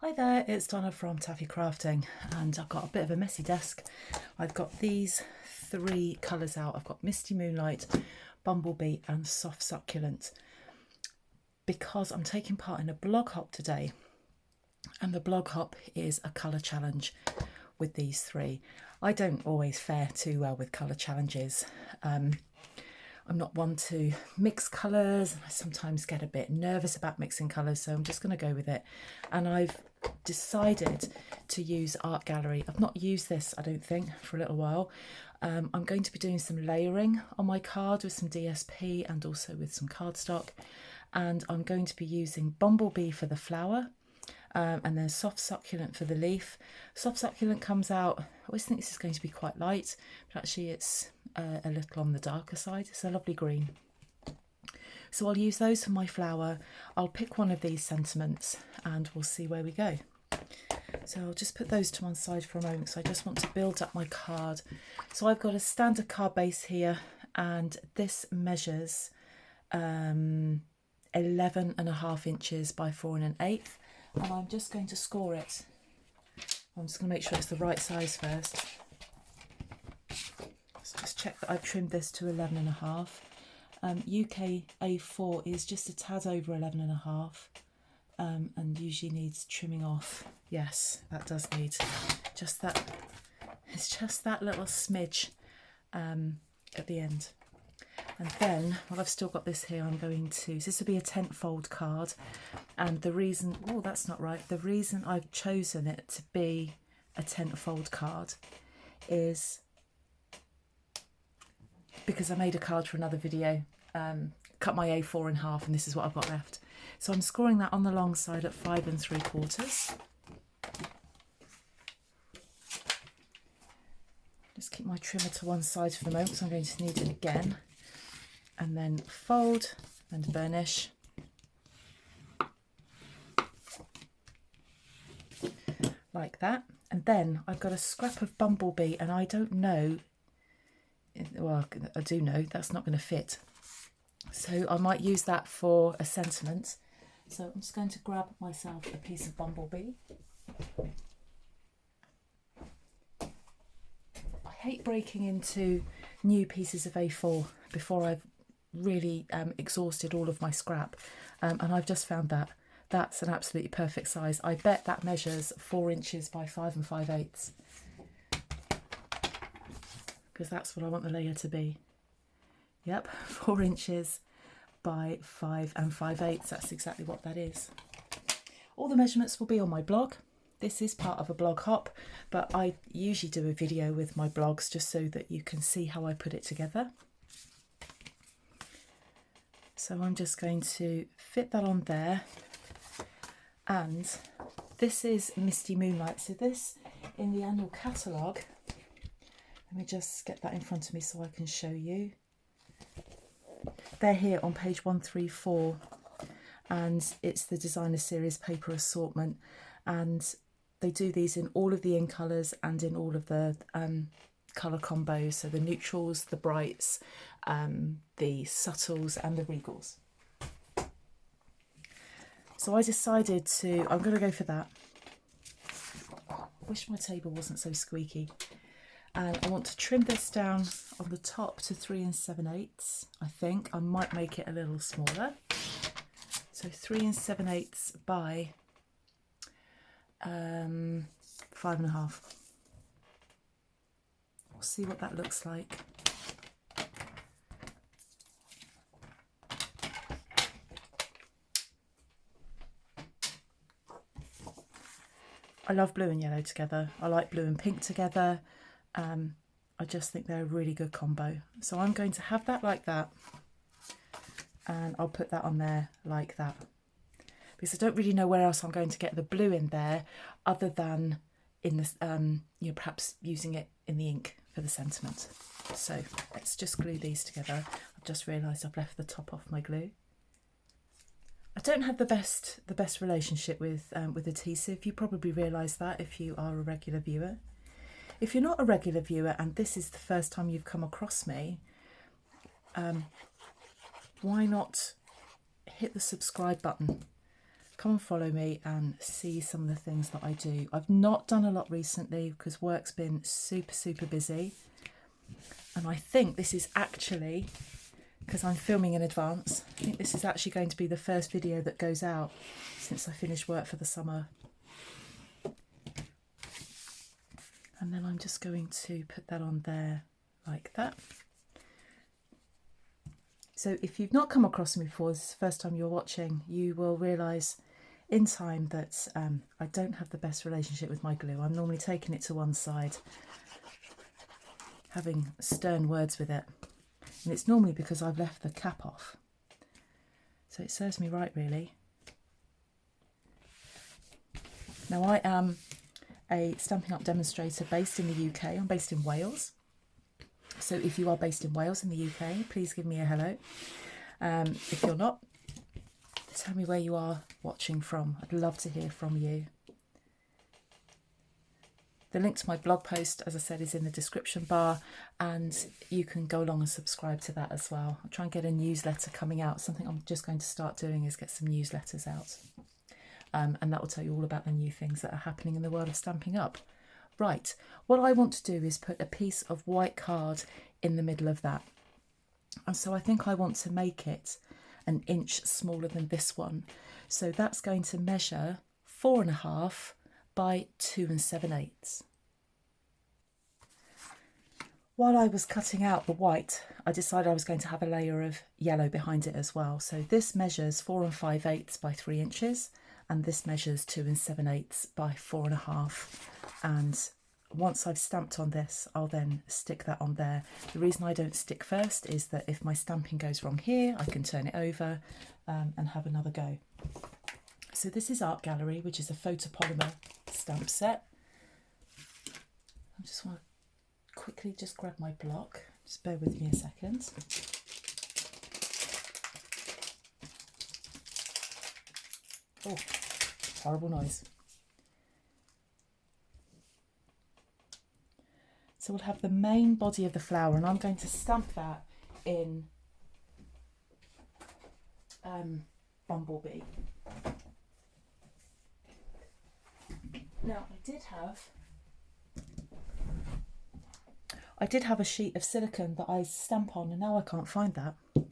Hi there, it's Donna from Taffy Crafting, and I've got a bit of a messy desk. I've got these three colours out. I've got Misty, Moonlight, Bumblebee and Soft Succulent, because I'm taking part in a blog hop today, and the blog hop is a colour challenge with these three. I don't always fare too well with colour challenges. I'm not one to mix colours, and I sometimes get a bit nervous about mixing colours, so I'm just going to go with it. And I've decided to use Art Gallery. I've not used this, I don't think, for a little while. I'm going to be doing some layering on my card with some DSP and also with some cardstock. And I'm going to be using Bumblebee for the flower, and then Soft Succulent for the leaf. Soft Succulent comes out, I always think this is going to be quite light, but actually it's a little on the darker side. It's a lovely green. So I'll use those for my flower. I'll pick one of these sentiments and we'll see where we go. So I'll just put those to one side for a moment. So I just want to build up my card. So I've got a standard card base here, and this measures 11.5 inches by 4 1/8. And I'm just going to score it. I'm just going to make sure it's the right size first. Let's just check that I've trimmed this to 11.5. UK A4 is just a tad over 11.5, and usually needs trimming off. Yes, that does need just that. It's just that little smidge at the end. And then, while I've still got this here, I'm going to, so this will be a tent fold card. And the reason, oh, that's not right. The reason I've chosen it to be a tent fold card is because I made a card for another video, cut my A4 in half, and this is what I've got left. So I'm scoring that on the long side at 5 3/4. Just keep my trimmer to one side for the moment, because I'm going to need it again. And then fold and burnish. Like that. And then I've got a scrap of Bumblebee, and I don't know, well, I do know that's not going to fit. So I might use that for a sentiment. So I'm just going to grab myself a piece of Bumblebee. I hate breaking into new pieces of A4 before I've really exhausted all of my scrap, and I've just found that that's an absolutely perfect size. I bet that measures 4 inches by 5 5/8, because that's what I want the layer to be. Yep, 4 inches by 5 5/8. That's exactly what that is. All the measurements will be on my blog. This is part of a blog hop, but I usually do a video with my blogs just so that you can see how I put it together. So I'm just going to fit that on there. And this is Misty Moonlight. So this, in the annual catalogue, let me just get that in front of me so I can show you. They're here on page 134, and it's the designer series paper assortment, and they do these in all of the in colours and in all of the colour combos, so the neutrals, the brights, the subtles and the regals. So I decided I'm going to go for that. Wish my table wasn't so squeaky. And I want to trim this down on the top to 3 7/8. I think I might make it a little smaller. So 3 7/8 by 5.5. We'll see what that looks like. I love blue and yellow together. I like blue and pink together. I just think they're a really good combo. So I'm going to have that like that, and I'll put that on there like that, because I don't really know where else I'm going to get the blue in there other than in this, perhaps using it in the ink for the sentiment. So let's just glue these together. I've just realised I've left the top off my glue. I don't have the best relationship with adhesive. You probably realise that if you are a regular viewer. If you're not a regular viewer and this is the first time you've come across me, why not hit the subscribe button? come and follow me and see some of the things that I do. I've not done a lot recently because work's been super busy. And I think this is actually, because I'm filming in advance, I think this is actually going to be the first video that goes out since I finished work for the summer. And then I'm just going to put that on there like that. So if you've not come across me before, this is the first time you're watching, you will realise in time that I don't have the best relationship with my glue. I'm normally taking it to one side, having stern words with it. And it's normally because I've left the cap off. So it serves me right, really. Now I am a Stampin' Up demonstrator based in the UK. I'm based in Wales. So if you are based in Wales in the UK, please give me a hello. If you're not, tell me where you are watching from. I'd love to hear from you. The link to my blog post, as I said, is in the description bar, and you can go along and subscribe to that as well. I'll try and get a newsletter coming out. Something I'm just going to start doing is get some newsletters out. And that will tell you all about the new things that are happening in the world of Stampin' Up. Right, what I want to do is put a piece of white card in the middle of that. And so I think I want to make it an inch smaller than this one. So that's going to measure 4.5 by 2 7/8. While I was cutting out the white, I decided I was going to have a layer of yellow behind it as well. So this measures 4 5/8 by 3 inches. And this measures 2 7/8 by 4.5. And once I've stamped on this, I'll then stick that on there. The reason I don't stick first is that if my stamping goes wrong here, I can turn it over and have another go. So this is Art Gallery, which is a photopolymer stamp set. I just want to quickly just grab my block. Just bear with me a second. Oh, horrible noise. So we'll have the main body of the flower, and I'm going to stamp that in Bumblebee. Now I did have a sheet of silicone that I stamp on, and now I can't find that. So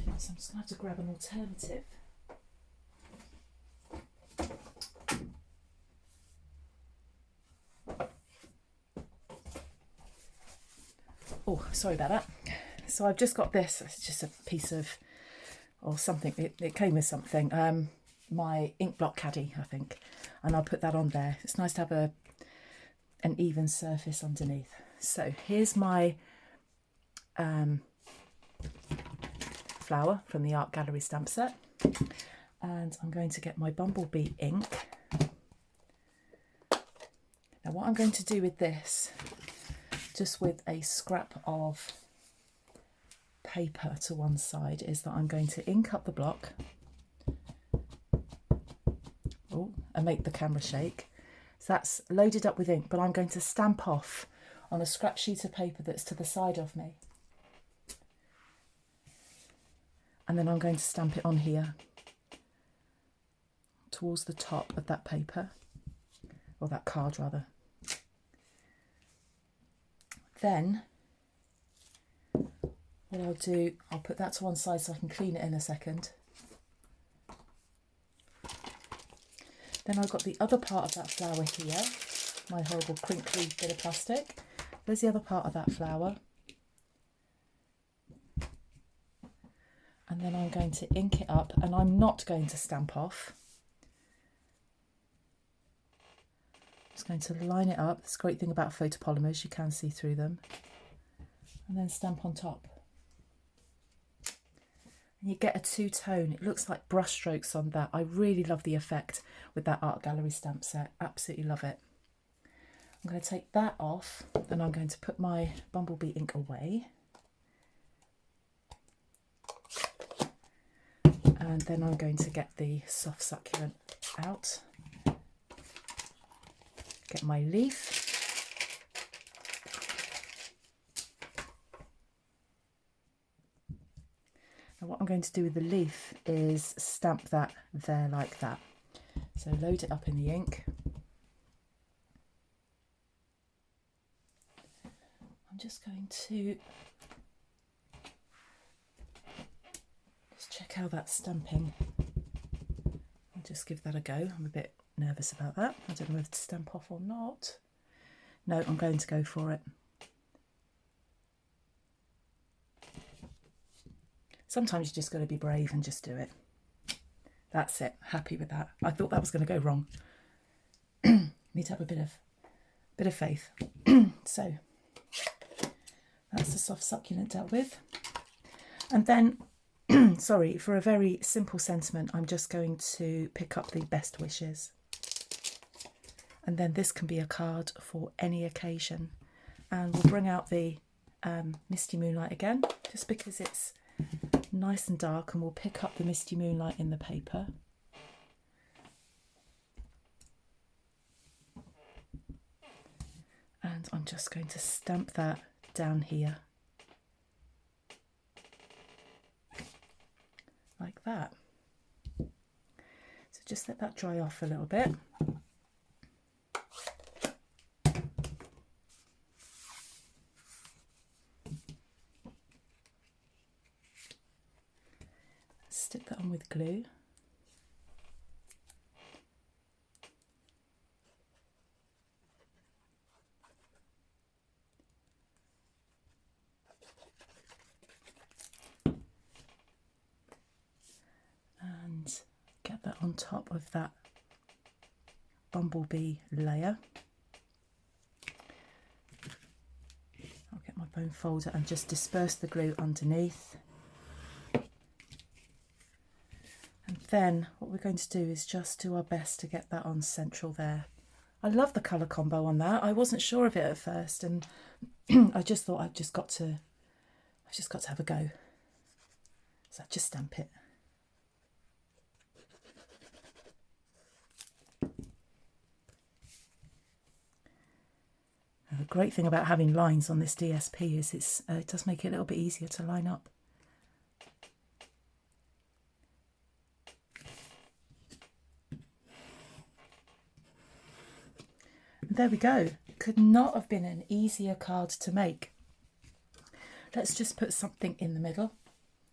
I'm just going to have to grab an alternative. Oh, sorry about that. So I've just got this. It's just a piece of, or something. It came with something. My ink block caddy, I think. And I'll put that on there. It's nice to have an even surface underneath. So here's my flower from the Art Gallery stamp set. And I'm going to get my Bumblebee ink. Now what I'm going to do with this, just with a scrap of paper to one side, is that I'm going to ink up the block. Oh, and make the camera shake. So that's loaded up with ink, but I'm going to stamp off on a scrap sheet of paper that's to the side of me. And then I'm going to stamp it on here towards the top of that paper, or that card rather. Then what I'll do, I'll put that to one side so I can clean it in a second. Then I've got the other part of that flower here, my horrible crinkly bit of plastic. There's the other part of that flower. And then I'm going to ink it up, and I'm not going to stamp off. Just going to line it up. This great thing about photopolymers, you can see through them. And then stamp on top. And you get a two-tone. It looks like brush strokes on that. I really love the effect with that Art Gallery stamp set. Absolutely love it. I'm going to take that off, and I'm going to put my Bumblebee ink away. And then I'm going to get the soft succulent out. Get my leaf. Now So what I'm going to do with the leaf is stamp that there like that. So load it up in the ink. I'm just going to just check how that's stamping. I'll just give that a go. I'm a bit nervous about that. I don't know whether to stamp off or not. No, I'm going to go for it. Sometimes you just got to be brave and just do it. That's it. Happy with that. I thought that was going to go wrong. Need to have a bit of faith. So that's the soft succulent dealt with. And then, sorry, for a very simple sentiment, I'm just going to pick up the best wishes. And then this can be a card for any occasion. And we'll bring out the Misty Moonlight again, just because it's nice and dark, and we'll pick up the Misty Moonlight in the paper. And I'm just going to stamp that down here. Like that. So just let that dry off a little bit. Stick that on with glue. And get that on top of that Bumblebee layer. I'll get my bone folder and just disperse the glue underneath. And then what we're going to do is just do our best to get that on central there. I love the colour combo on that. I wasn't sure of it at first, and I just thought I've just got to have a go. So just stamp it. The great thing about having lines on this DSP is it does make it a little bit easier to line up. And there we go. Could not have been an easier card to make. Let's just put something in the middle,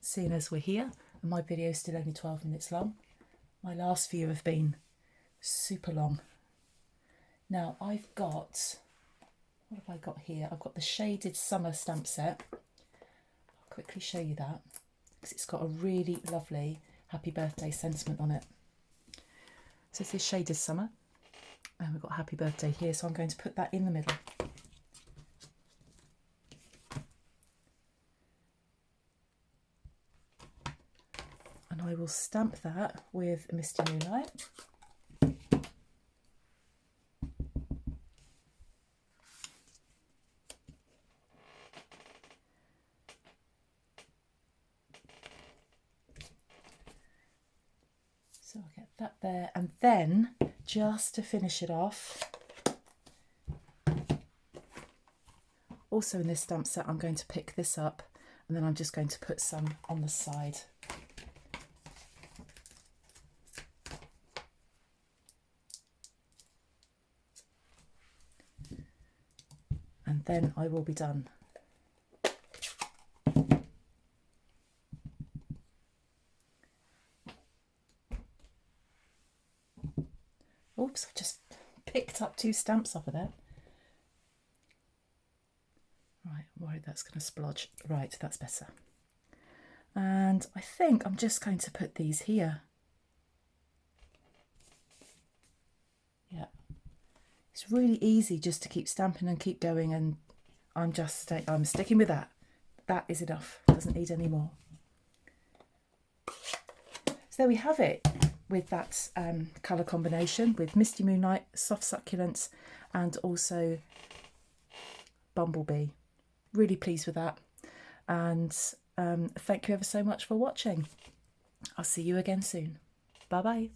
seeing as we're here, and my video is still only 12 minutes long. My last few have been super long. Now I've got, what have I got here? I've got the shaded summer stamp set. I'll quickly show you that because it's got a really lovely happy birthday sentiment on it. So this is shaded summer, and we've got happy birthday here, so I'm going to put that in the middle. And I will stamp that with Misty Moonlight. So I'll get that there, and then just to finish it off, also in this stamp set, I'm going to pick this up, and then I'm just going to put some on the side. And then I will be done. Oops, I just picked up 2 stamps off of there. Right, I'm worried that's going to splodge. Right, that's better. And I think I'm just going to put these here. Yeah. It's really easy just to keep stamping and keep going, and I'm sticking with that. That is enough. Doesn't need any more. So there we have it, with that colour combination with Misty Moonlight, Soft Succulents, and also Bumblebee. Really pleased with that, and thank you ever so much for watching. I'll see you again soon. Bye bye.